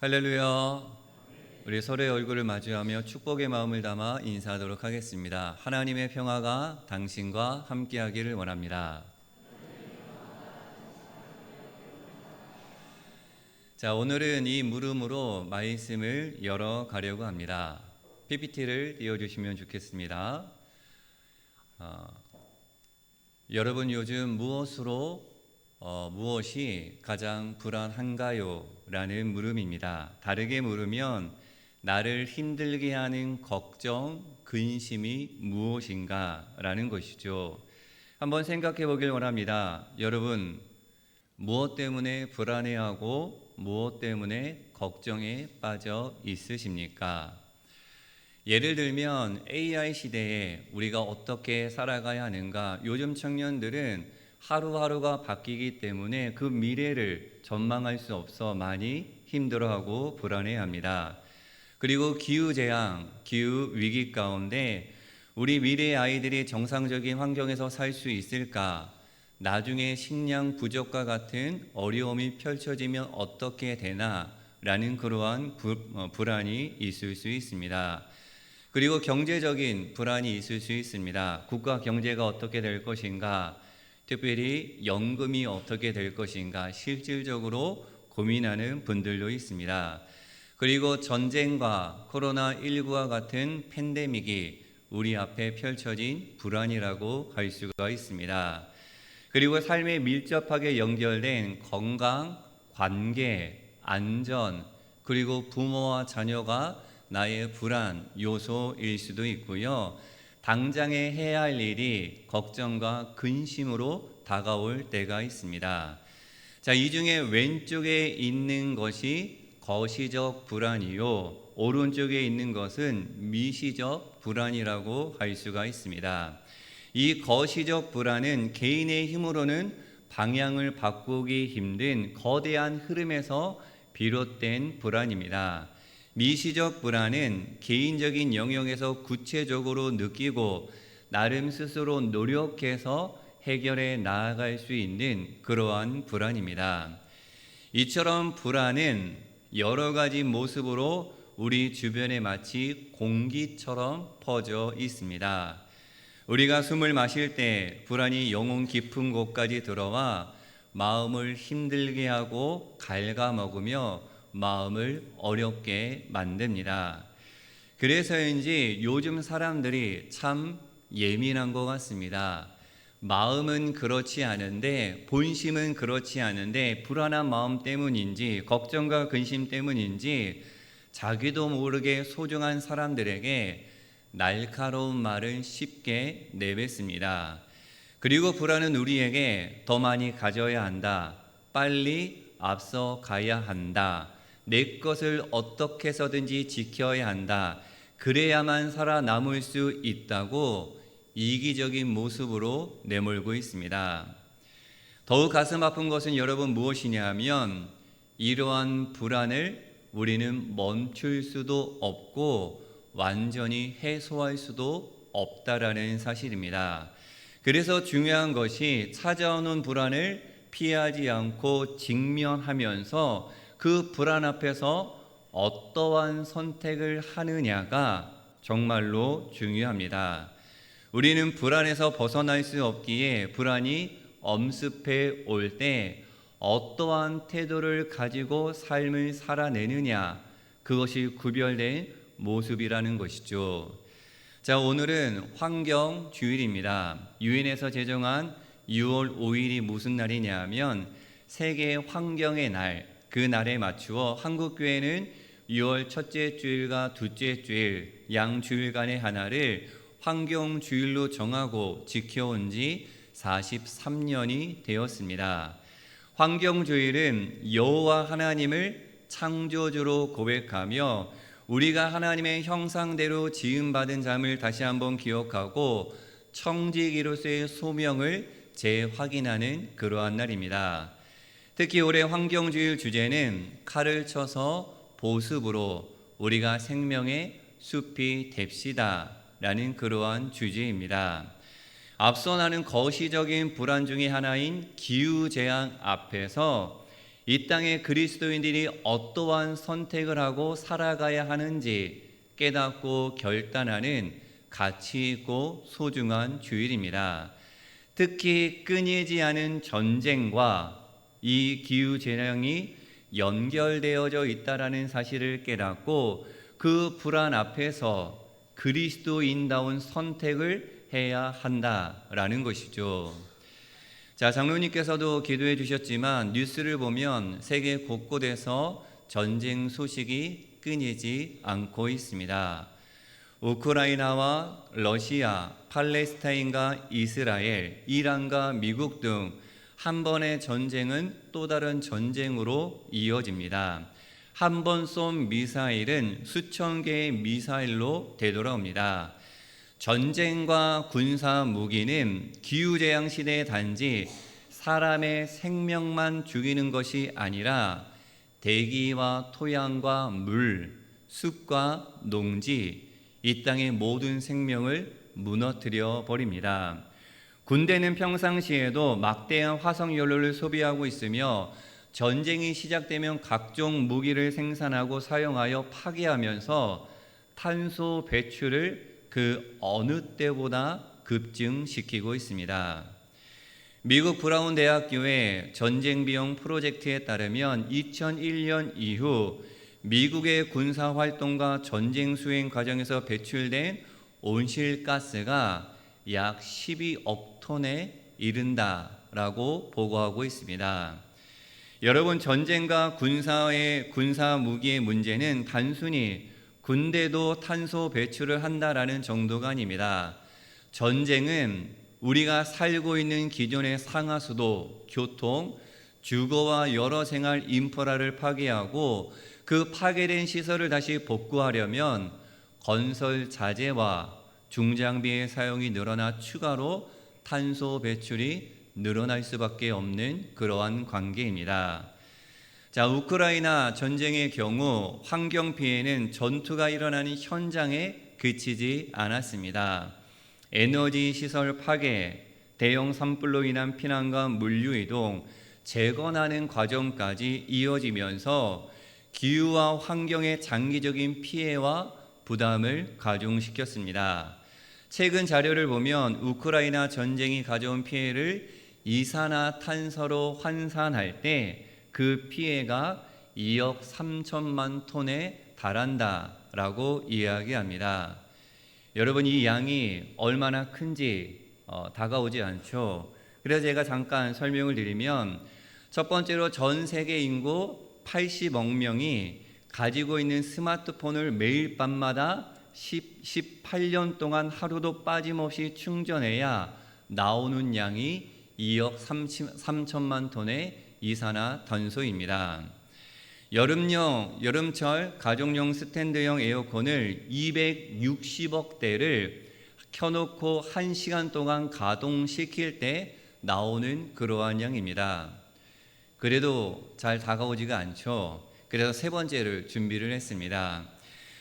할렐루야. 우리 서로의 얼굴을 마주하며 축복의 마음을 담아 인사하도록 하겠습니다. 하나님의 평화가 당신과 함께하기를 원합니다. 자, 오늘은 이 물음으로 말씀을 열어가려고 합니다. PPT를 띄워주시면 좋겠습니다. 여러분 요즘 무엇이 가장 불안한가요? 라는 물음입니다. 다르게 물으면 나를 힘들게 하는 걱정, 근심이 무엇인가? 라는 것이죠. 한번 생각해 보길 원합니다. 여러분, 무엇 때문에 불안해하고 무엇 때문에 걱정에 빠져 있으십니까? 예를 들면 AI 시대에 우리가 어떻게 살아가야 하는가? 요즘 청년들은 하루하루가 바뀌기 때문에 그 미래를 전망할 수 없어 많이 힘들어하고 불안해합니다. 그리고 기후재앙, 기후위기 가운데 우리 미래의 아이들이 정상적인 환경에서 살 수 있을까? 나중에 식량 부족과 같은 어려움이 펼쳐지면 어떻게 되나? 라는 그러한 불안이 있을 수 있습니다. 그리고 경제적인 불안이 있을 수 있습니다. 국가 경제가 어떻게 될 것인가? 특별히 연금이 어떻게 될 것인가? 실질적으로 고민하는 분들도 있습니다. 그리고 전쟁과 코로나19와 같은 팬데믹이 우리 앞에 펼쳐진 불안이라고 할 수가 있습니다. 그리고 삶에 밀접하게 연결된 건강, 관계, 안전, 그리고 부모와 자녀가 나의 불안 요소일 수도 있고요. 당장에 해야 할 일이 걱정과 근심으로 다가올 때가 있습니다. 자, 이 중에 왼쪽에 있는 것이 거시적 불안이요, 오른쪽에 있는 것은 미시적 불안이라고 할 수가 있습니다. 이 거시적 불안은 개인의 힘으로는 방향을 바꾸기 힘든 거대한 흐름에서 비롯된 불안입니다. 미시적 불안은 개인적인 영역에서 구체적으로 느끼고 나름 스스로 노력해서 해결해 나아갈 수 있는 그러한 불안입니다. 이처럼 불안은 여러 가지 모습으로 우리 주변에 마치 공기처럼 퍼져 있습니다. 우리가 숨을 마실 때 불안이 영혼 깊은 곳까지 들어와 마음을 힘들게 하고 갉아먹으며 마음을 어렵게 만듭니다. 그래서인지 요즘 사람들이 참 예민한 것 같습니다. 마음은 그렇지 않은데, 본심은 그렇지 않은데 불안한 마음 때문인지 걱정과 근심 때문인지 자기도 모르게 소중한 사람들에게 날카로운 말을 쉽게 내뱉습니다. 그리고 불안은 우리에게 더 많이 가져야 한다, 빨리 앞서 가야 한다, 내 것을 어떻게 해서든지 지켜야 한다, 그래야만 살아남을 수 있다고 이기적인 모습으로 내몰고 있습니다. 더욱 가슴 아픈 것은 여러분 무엇이냐 하면 이러한 불안을 우리는 멈출 수도 없고 완전히 해소할 수도 없다라는 사실입니다. 그래서 중요한 것이 찾아오는 불안을 피하지 않고 직면하면서 그 불안 앞에서 어떠한 선택을 하느냐가 정말로 중요합니다. 우리는 불안에서 벗어날 수 없기에 불안이 엄습해 올 때 어떠한 태도를 가지고 삶을 살아내느냐, 그것이 구별된 모습이라는 것이죠. 자, 오늘은 환경주일입니다. 유엔에서 제정한 6월 5일이 무슨 날이냐 하면 세계 환경의 날, 그 날에 맞추어 한국교회는 6월 첫째 주일과 둘째 주일 양 주일간의 하나를 환경주일로 정하고 지켜온 지 43년이 되었습니다. 환경주일은 여호와 하나님을 창조주로 고백하며 우리가 하나님의 형상대로 지음받은 자임을 다시 한번 기억하고 청지기로서의 소명을 재확인하는 그러한 날입니다. 특히 올해 환경주일 주제는 칼을 쳐서 보습으로 우리가 생명의 숲이 됩시다 라는 그러한 주제입니다. 앞서 나는 거시적인 불안 중의 하나인 기후재앙 앞에서 이 땅의 그리스도인들이 어떠한 선택을 하고 살아가야 하는지 깨닫고 결단하는 가치 있고 소중한 주일입니다. 특히 끊이지 않은 전쟁과 이 기후재앙이 연결되어져 있다는 사실을 깨닫고 그 불안 앞에서 그리스도인다운 선택을 해야 한다라는 것이죠. 자, 장로님께서도 기도해 주셨지만 뉴스를 보면 세계 곳곳에서 전쟁 소식이 끊이지 않고 있습니다. 우크라이나와 러시아, 팔레스타인과 이스라엘, 이란과 미국 등 한 번의 전쟁은 또 다른 전쟁으로 이어집니다. 한 번 쏜 미사일은 수천 개의 미사일로 되돌아옵니다. 전쟁과 군사 무기는 기후재앙 시대에 단지 사람의 생명만 죽이는 것이 아니라 대기와 토양과 물, 숲과 농지, 이 땅의 모든 생명을 무너뜨려 버립니다. 군대는 평상시에도 막대한 화석연료를 소비하고 있으며 전쟁이 시작되면 각종 무기를 생산하고 사용하여 파괴하면서 탄소 배출을 그 어느 때보다 급증시키고 있습니다. 미국 브라운 대학교의 전쟁 비용 프로젝트에 따르면 2001년 이후 미국의 군사 활동과 전쟁 수행 과정에서 배출된 온실가스가 약 12억 톤에 이른다라고 보고하고 있습니다. 여러분, 전쟁과 군사 무기의 문제는 단순히 군대도 탄소 배출을 한다라는 정도가 아닙니다. 전쟁은 우리가 살고 있는 기존의 상하수도, 교통, 주거와 여러 생활 인프라를 파괴하고 그 파괴된 시설을 다시 복구하려면 건설 자재와 중장비의 사용이 늘어나 추가로 탄소 배출이 늘어날 수밖에 없는 그러한 관계입니다. 자, 우크라이나 전쟁의 경우 환경 피해는 전투가 일어나는 현장에 그치지 않았습니다. 에너지 시설 파괴, 대형 산불로 인한 피난과 물류 이동, 재건하는 과정까지 이어지면서 기후와 환경의 장기적인 피해와 부담을 가중시켰습니다. 최근 자료를 보면 우크라이나 전쟁이 가져온 피해를 이산화탄소로 환산할 때 그 피해가 2억 3천만 톤에 달한다라고 이야기합니다. 여러분, 이 양이 얼마나 큰지 다가오지 않죠. 그래서 제가 잠깐 설명을 드리면 첫 번째로 전 세계 인구 80억 명이 가지고 있는 스마트폰을 매일 밤마다 18년 동안 하루도 빠짐없이 충전해야 나오는 양이 2억 3천만 톤의 이산화탄소입니다. 여름철 가정용 스탠드형 에어컨을 260억 대를 켜놓고 1시간 동안 가동시킬 때 나오는 그러한 양입니다. 그래도 잘 다가오지가 않죠. 그래서 세 번째를 준비를 했습니다.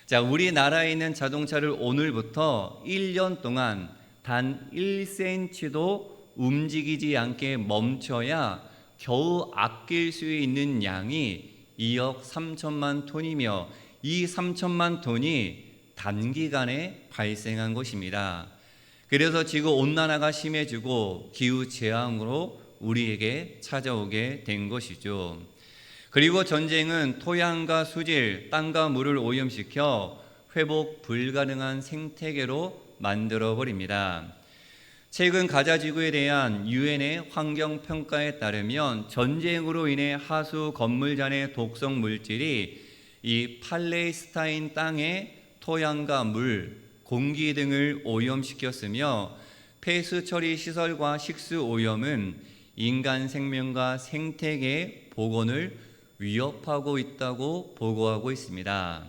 자, 우리나라에 있는 자동차를 오늘부터 1년 동안 단 1cm도 움직이지 않게 멈춰야 겨우 아낄 수 있는 양이 2억 3천만 톤이며 이 3천만 톤이 단기간에 발생한 것입니다. 그래서 지구온난화가 심해지고 기후재앙으로 우리에게 찾아오게 된 것이죠. 그리고 전쟁은 토양과 수질, 땅과 물을 오염시켜 회복 불가능한 생태계로 만들어버립니다. 최근 가자지구에 대한 유엔의 환경평가에 따르면 전쟁으로 인해 하수 건물잔의 독성 물질이 이 팔레스타인 땅의 토양과 물, 공기 등을 오염시켰으며 폐수 처리 시설과 식수 오염은 인간 생명과 생태계 복원을 위협하고 있다고 보고하고 있습니다.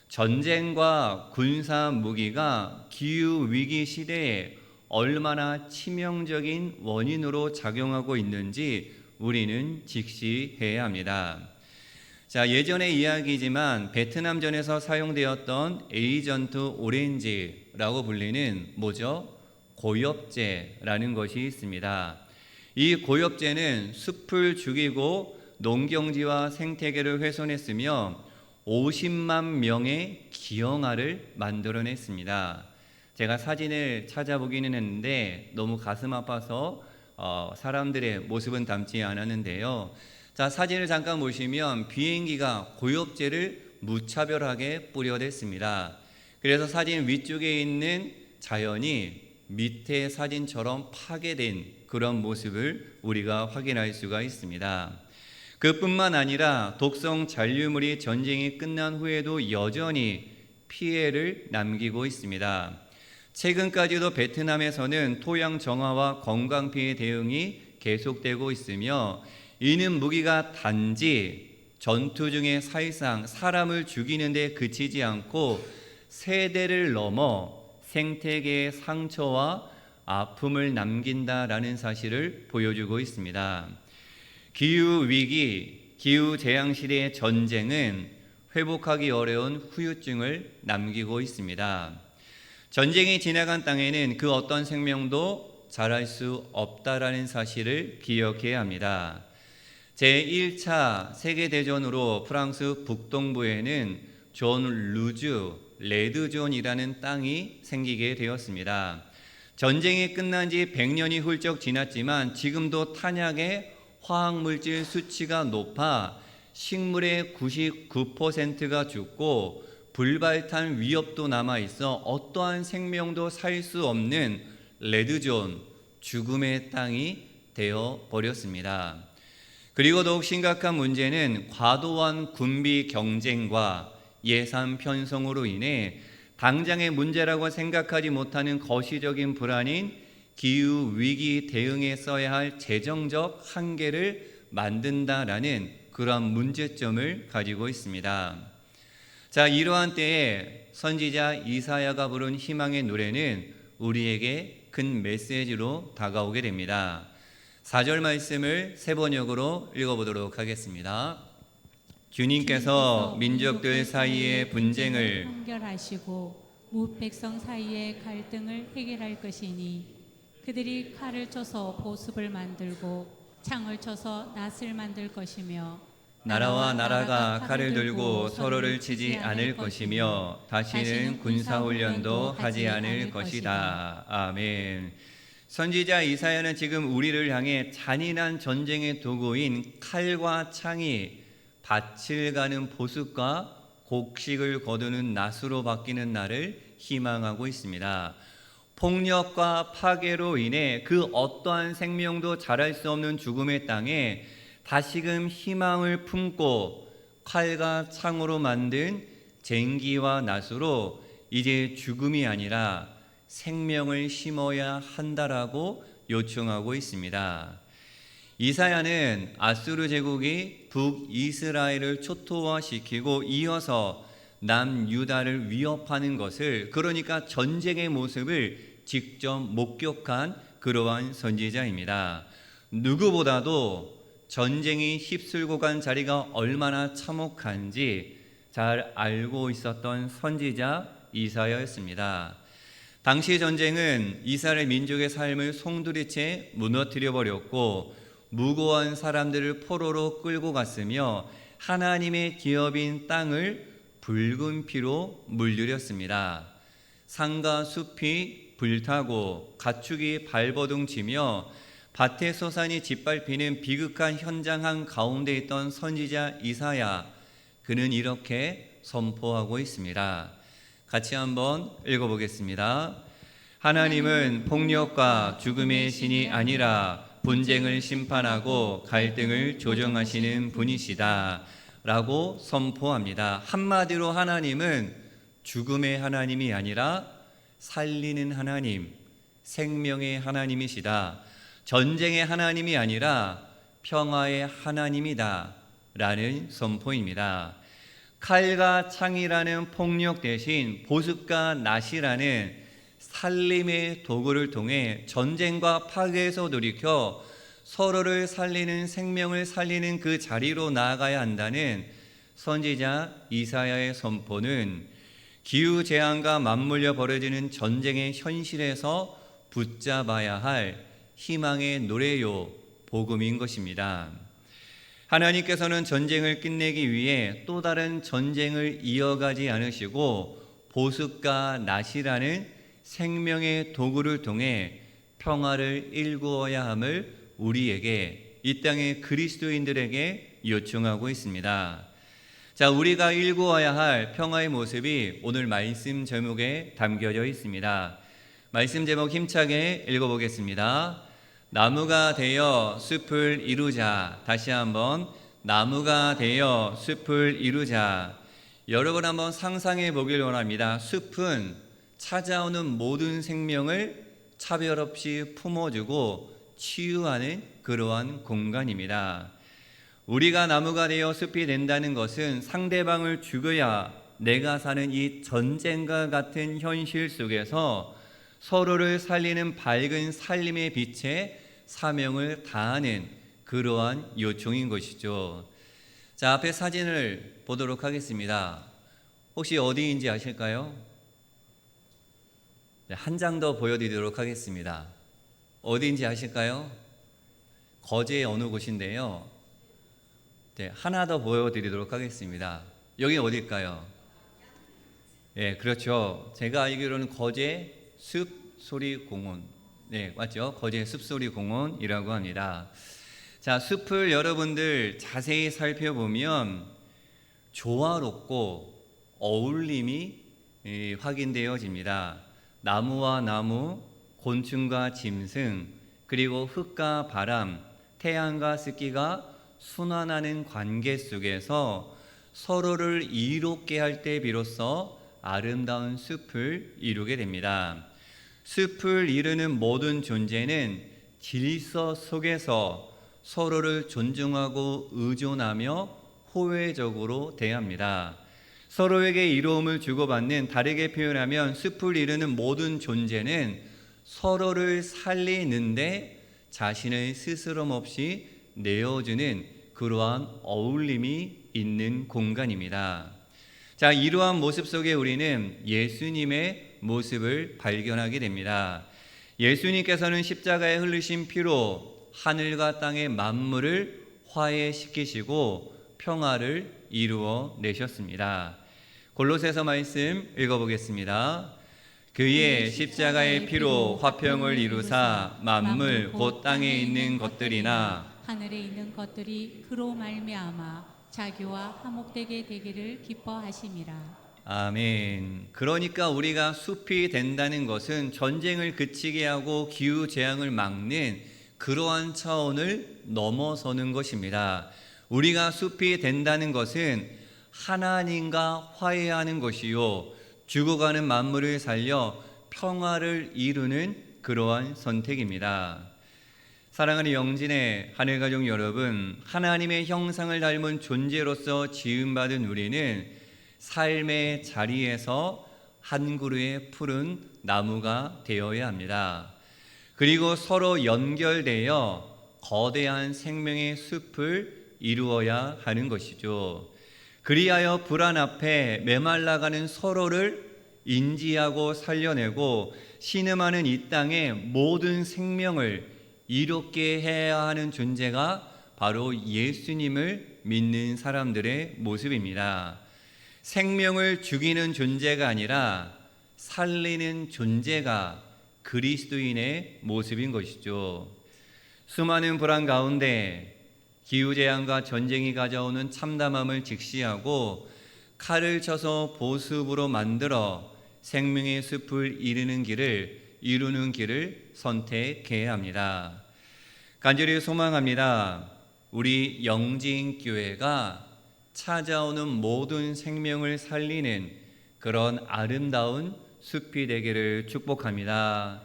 전쟁과 군사 무기가 기후 위기 시대에 얼마나 치명적인 원인으로 작용하고 있는지 우리는 직시해야 합니다. 자, 예전의 이야기지만 베트남전에서 사용되었던 에이전트 오렌지라고 불리는 뭐죠? 고엽제라는 것이 있습니다. 이 고엽제는 숲을 죽이고 농경지와 생태계를 훼손했으며 50만 명의 기형아를 만들어냈습니다. 제가 사진을 찾아보기는 했는데 너무 가슴 아파서 사람들의 모습은 담지 않았는데요. 자, 사진을 잠깐 보시면 비행기가 고엽제를 무차별하게 뿌려댔습니다. 그래서 사진 위쪽에 있는 자연이 밑에 사진처럼 파괴된 그런 모습을 우리가 확인할 수가 있습니다. 그뿐만 아니라 독성 잔류물이 전쟁이 끝난 후에도 여전히 피해를 남기고 있습니다. 최근까지도 베트남에서는 토양 정화와 건강 피해 대응이 계속되고 있으며, 이는 무기가 단지 전투 중에 사실상 사람을 죽이는 데 그치지 않고 세대를 넘어 생태계의 상처와 아픔을 남긴다라는 사실을 보여주고 있습니다. 기후위기, 기후재앙 시대의 전쟁은 회복하기 어려운 후유증을 남기고 있습니다. 전쟁이 지나간 땅에는 그 어떤 생명도 자랄 수 없다라는 사실을 기억해야 합니다. 제1차 세계대전으로 프랑스 북동부에는 존 루즈 레드존이라는 땅이 생기게 되었습니다. 전쟁이 끝난 지 100년이 훌쩍 지났지만 지금도 탄약의 화학물질 수치가 높아 식물의 99%가 죽고 불발탄 위협도 남아있어 어떠한 생명도 살 수 없는 레드존, 죽음의 땅이 되어버렸습니다. 그리고 더욱 심각한 문제는 과도한 군비 경쟁과 예산 편성으로 인해 당장의 문제라고 생각하지 못하는 거시적인 불안인 기후위기 대응에 써야 할 재정적 한계를 만든다라는 그러한 문제점을 가지고 있습니다. 자, 이러한 때에 선지자 이사야가 부른 희망의 노래는 우리에게 큰 메시지로 다가오게 됩니다. 4절 말씀을 세 번역으로 읽어보도록 하겠습니다. 주님께서 민족들 사이의 분쟁을 판결하시고 무 백성 사이의 갈등을 해결할 것이니, 그들이 칼을 쳐서 보습을 만들고 창을 쳐서 낫을 만들 것이며, 나라와 나라가 칼을 들고 서로를 치지 않을 것이며 다시는 군사훈련도 하지 않을 것이다. 아멘. 선지자 이사야는 지금 우리를 향해 잔인한 전쟁의 도구인 칼과 창이 밭을 가는 보습과 곡식을 거두는 낫으로 바뀌는 날을 희망하고 있습니다. 폭력과 파괴로 인해 그 어떠한 생명도 자랄 수 없는 죽음의 땅에 다시금 희망을 품고 칼과 창으로 만든 쟁기와 낫으로 이제 죽음이 아니라 생명을 심어야 한다라고 요청하고 있습니다. 이사야는 아수르 제국이 북이스라엘을 초토화시키고 이어서 남유다를 위협하는 것을, 그러니까 전쟁의 모습을 직접 목격한 그러한 선지자입니다. 누구보다도 전쟁이 휩쓸고 간 자리가 얼마나 참혹한지 잘 알고 있었던 선지자 이사야였습니다. 당시 전쟁은 이스라엘 민족의 삶을 송두리째 무너뜨려 버렸고 무고한 사람들을 포로로 끌고 갔으며 하나님의 기업인 땅을 붉은 피로 물들였습니다. 산과 숲이 불타고 가축이 발버둥치며 밭의 소산이 짓밟히는 비극한 현장 한가운데 있던 선지자 이사야, 그는 이렇게 선포하고 있습니다. 같이 한번 읽어보겠습니다. 하나님은 폭력과 죽음의 신이 아니라 분쟁을 심판하고 갈등을 조정하시는 분이시다 라고 선포합니다. 한마디로 하나님은 죽음의 하나님이 아니라 살리는 하나님, 생명의 하나님이시다. 전쟁의 하나님이 아니라 평화의 하나님이다 라는 선포입니다. 칼과 창이라는 폭력 대신 보습과 낫이라는 살림의 도구를 통해 전쟁과 파괴에서 돌이켜 서로를 살리는, 생명을 살리는 그 자리로 나아가야 한다는 선지자 이사야의 선포는 기후재앙과 맞물려 벌어지는 전쟁의 현실에서 붙잡아야 할 희망의 노래요, 복음인 것입니다. 하나님께서는 전쟁을 끝내기 위해 또 다른 전쟁을 이어가지 않으시고 보습과 낫이라는 생명의 도구를 통해 평화를 일구어야 함을 우리에게, 이 땅의 그리스도인들에게 요청하고 있습니다. 자, 우리가 일구어야 할 평화의 모습이 오늘 말씀 제목에 담겨져 있습니다. 말씀 제목 힘차게 읽어보겠습니다. 나무가 되어 숲을 이루자. 다시 한번, 나무가 되어 숲을 이루자. 여러분 한번 상상해 보길 원합니다. 숲은 찾아오는 모든 생명을 차별 없이 품어주고 치유하는 그러한 공간입니다. 우리가 나무가 되어 숲이 된다는 것은 상대방을 죽여야 내가 사는 이 전쟁과 같은 현실 속에서 서로를 살리는 밝은 살림의 빛에 사명을 다하는 그러한 요청인 것이죠. 자, 앞에 사진을 보도록 하겠습니다. 혹시 어디인지 아실까요? 네, 한 장 더 보여드리도록 하겠습니다. 어디인지 아실까요? 거제의 어느 곳인데요. 네, 하나 더 보여드리도록 하겠습니다. 여기 어딜까요? 네, 그렇죠. 제가 알기로는 거제 숲소리 공원. 네, 맞죠? 거제 숲소리 공원이라고 합니다. 자, 숲을 여러분들 자세히 살펴보면 조화롭고 어울림이 확인되어집니다. 나무와 나무, 곤충과 짐승, 그리고 흙과 바람, 태양과 습기가 순환하는 관계 속에서 서로를 이롭게 할 때 비로소 아름다운 숲을 이루게 됩니다. 숲을 이루는 모든 존재는 질서 속에서 서로를 존중하고 의존하며 호혜적으로 대합니다. 서로에게 이로움을 주고받는, 다르게 표현하면 숲을 이루는 모든 존재는 서로를 살리는데 자신을 스스럼 없이 내어주는 그러한 어울림이 있는 공간입니다. 자, 이러한 모습 속에 우리는 예수님의 모습을 발견하게 됩니다. 예수님께서는 십자가에 흘리신 피로 하늘과 땅의 만물을 화해시키시고 평화를 이루어 내셨습니다. 골로새서 말씀 읽어보겠습니다. 그의 십자가의 피로 화평을 이루사 만물 곧 땅에 있는 것들이나 하늘에 있는 것들이 그로 말미암아 자기와 화목되게 되기를 기뻐하심이라. 아멘. 그러니까 우리가 숲이 된다는 것은 전쟁을 그치게 하고 기후재앙을 막는 그러한 차원을 넘어서는 것입니다. 우리가 숲이 된다는 것은 하나님과 화해하는 것이요, 죽어가는 만물을 살려 평화를 이루는 그러한 선택입니다. 사랑하는 영진의 하늘가족 여러분, 하나님의 형상을 닮은 존재로서 지음받은 우리는 삶의 자리에서 한 그루의 푸른 나무가 되어야 합니다. 그리고 서로 연결되어 거대한 생명의 숲을 이루어야 하는 것이죠. 그리하여 불안 앞에 메말라가는 서로를 인지하고 살려내고 신음하는 이 땅의 모든 생명을 이롭게 해야 하는 존재가 바로 예수님을 믿는 사람들의 모습입니다. 생명을 죽이는 존재가 아니라 살리는 존재가 그리스도인의 모습인 것이죠. 수많은 불안 가운데 기후재앙과 전쟁이 가져오는 참담함을 직시하고 칼을 쳐서 보습으로 만들어 생명의 숲을 이루는 길을 선택해야 합니다. 간절히 소망합니다. 우리 영진교회가 찾아오는 모든 생명을 살리는 그런 아름다운 숲이 되기를 축복합니다.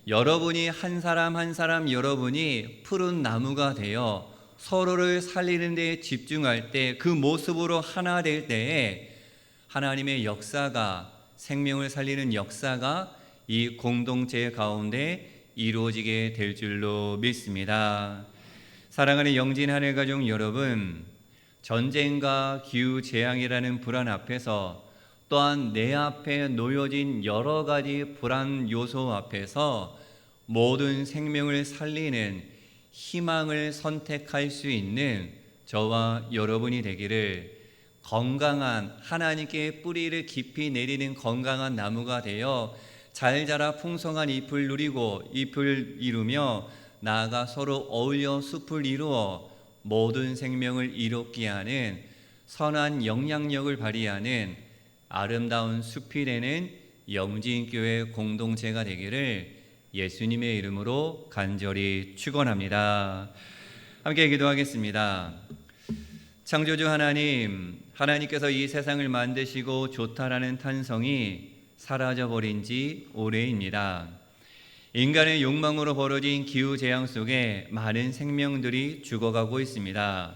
여러분이 한 사람 한 사람 여러분이 푸른 나무가 되어 서로를 살리는 데 집중할 때, 그 모습으로 하나 될 때에 하나님의 역사가, 생명을 살리는 역사가 이 공동체 가운데 이루어지게 될 줄로 믿습니다. 사랑하는 영진 하늘가족 여러분, 전쟁과 기후재앙이라는 불안 앞에서, 또한 내 앞에 놓여진 여러 가지 불안 요소 앞에서 모든 생명을 살리는 희망을 선택할 수 있는 저와 여러분이 되기를 건강한 하나님께 뿌리를 깊이 내리는 건강한 나무가 되어 잘 자라 풍성한 잎을 누리고 잎을 이루며 나아가 서로 어울려 숲을 이루어 모든 생명을 이롭게 하는 선한 영향력을 발휘하는 아름다운 숲이 되는 영진교회 공동체가 되기를 예수님의 이름으로 간절히 축원합니다. 함께 기도하겠습니다. 창조주 하나님, 하나님께서 이 세상을 만드시고 좋다라는 탄성이 사라져버린 지 오래입니다. 인간의 욕망으로 벌어진 기후재앙 속에 많은 생명들이 죽어가고 있습니다.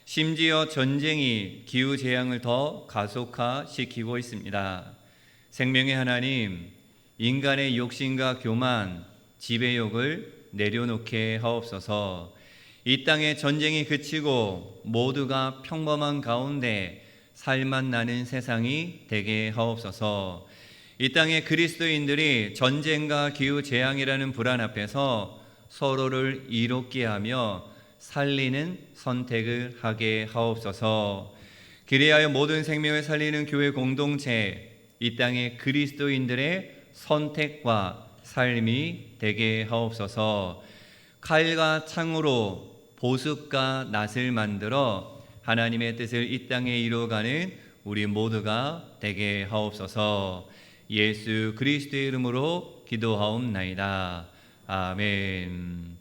심지어 전쟁이 기후재앙을 더 가속화시키고 있습니다. 생명의 하나님, 인간의 욕심과 교만, 지배욕을 내려놓게 하옵소서. 이 땅에 전쟁이 그치고 모두가 평범한 가운데 살만 나는 세상이 되게 하옵소서. 이 땅의 그리스도인들이 전쟁과 기후재앙이라는 불안 앞에서 서로를 이롭게 하며 살리는 선택을 하게 하옵소서. 그리하여 모든 생명을 살리는 교회 공동체, 이 땅의 그리스도인들의 선택과 삶이 되게 하옵소서. 칼과 창으로 보습과 낫을 만들어 하나님의 뜻을 이 땅에 이루어가는 우리 모두가 되게 하옵소서. 예수 그리스도의 이름으로 기도하옵나이다. 아멘.